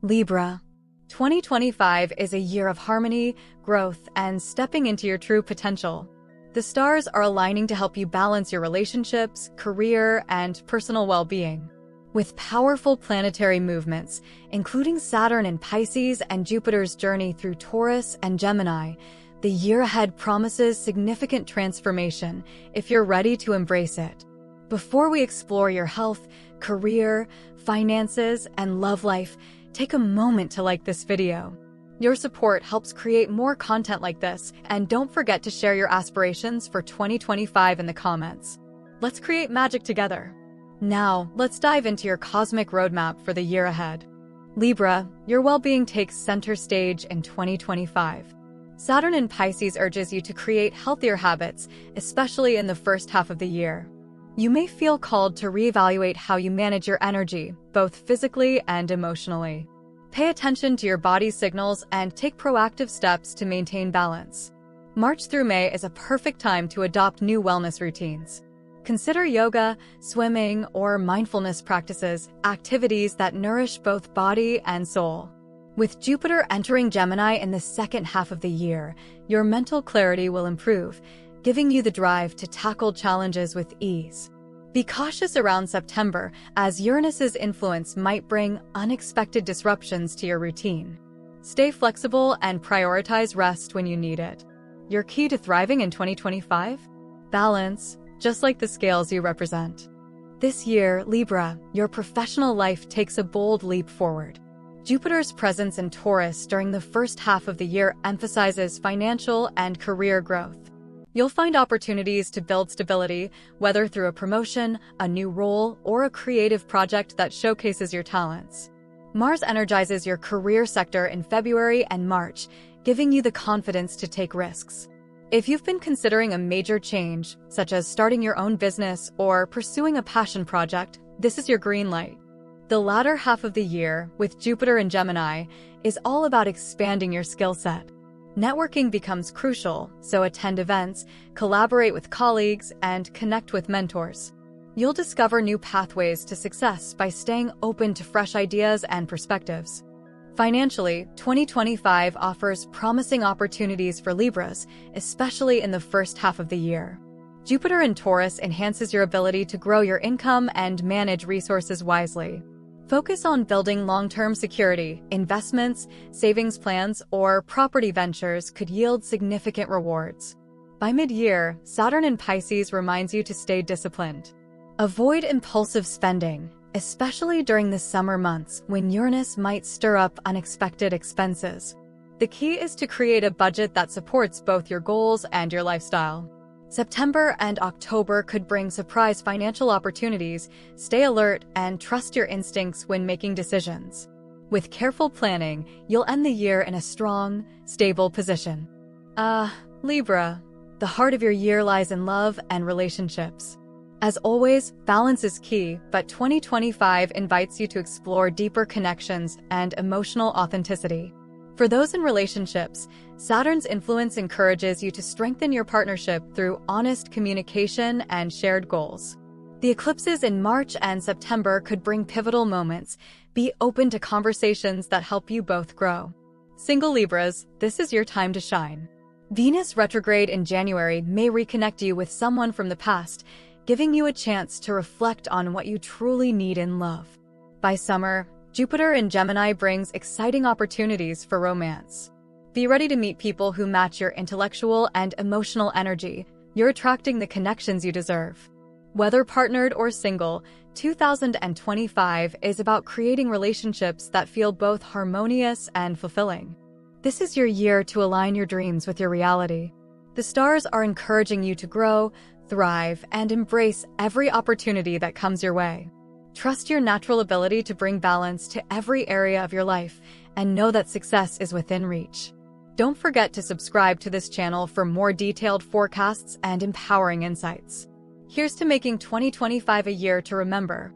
Libra. 2025 is a year of harmony, growth, and stepping into your true potential. The stars are aligning to help you balance your relationships, career, and personal well-being. With powerful planetary movements, including Saturn in Pisces and Jupiter's journey through Taurus and Gemini, the year ahead promises significant transformation if you're ready to embrace it. Before we explore your health, career, finances, and love life, take a moment to like this video. Your support helps create more content like this, and don't forget to share your aspirations for 2025 in the comments. Let's create magic together. Now, let's dive into your cosmic roadmap for the year ahead. Libra, your well-being takes center stage in 2025. Saturn in Pisces urges you to create healthier habits, especially in the first half of the year. You may feel called to reevaluate how you manage your energy, both physically and emotionally. Pay attention to your body's signals and take proactive steps to maintain balance. March through May is a perfect time to adopt new wellness routines. Consider yoga, swimming, or mindfulness practices, activities that nourish both body and soul. With Jupiter entering Gemini in the second half of the year, your mental clarity will improve, giving you the drive to tackle challenges with ease. Be cautious around September, as Uranus's influence might bring unexpected disruptions to your routine. Stay flexible and prioritize rest when you need it. Your key to thriving in 2025? Balance, just like the scales you represent. This year, Libra, your professional life takes a bold leap forward. Jupiter's presence in Taurus during the first half of the year emphasizes financial and career growth. You'll find opportunities to build stability, whether through a promotion, a new role, or a creative project that showcases your talents. Mars energizes your career sector in February and March, giving you the confidence to take risks. If you've been considering a major change, such as starting your own business or pursuing a passion project, this is your green light. The latter half of the year, with Jupiter in Gemini, is all about expanding your skill set. Networking becomes crucial, so attend events, collaborate with colleagues, and connect with mentors. You'll discover new pathways to success by staying open to fresh ideas and perspectives. Financially, 2025 offers promising opportunities for Libras, especially in the first half of the year. Jupiter in Taurus enhances your ability to grow your income and manage resources wisely. Focus on building long-term security. Investments, savings plans, or property ventures could yield significant rewards. By mid-year, Saturn in Pisces reminds you to stay disciplined. Avoid impulsive spending, especially during the summer months when Uranus might stir up unexpected expenses. The key is to create a budget that supports both your goals and your lifestyle. September and October could bring surprise financial opportunities. Stay alert and trust your instincts when making decisions. With careful planning, you'll end the year in a strong, stable position. Libra, the heart of your year lies in love and relationships. As always, balance is key, but 2025 invites you to explore deeper connections and emotional authenticity. For those in relationships, Saturn's influence encourages you to strengthen your partnership through honest communication and shared goals. The eclipses in March and September could bring pivotal moments. Be open to conversations that help you both grow. Single Libras, this is your time to shine. Venus retrograde in January may reconnect you with someone from the past, giving you a chance to reflect on what you truly need in love. By summer, Jupiter in Gemini brings exciting opportunities for romance. Be ready to meet people who match your intellectual and emotional energy. You're attracting the connections you deserve. Whether partnered or single, 2025 is about creating relationships that feel both harmonious and fulfilling. This is your year to align your dreams with your reality. The stars are encouraging you to grow, thrive, and embrace every opportunity that comes your way. Trust your natural ability to bring balance to every area of your life, and know that success is within reach. Don't forget to subscribe to this channel for more detailed forecasts and empowering insights. Here's to making 2025 a year to remember.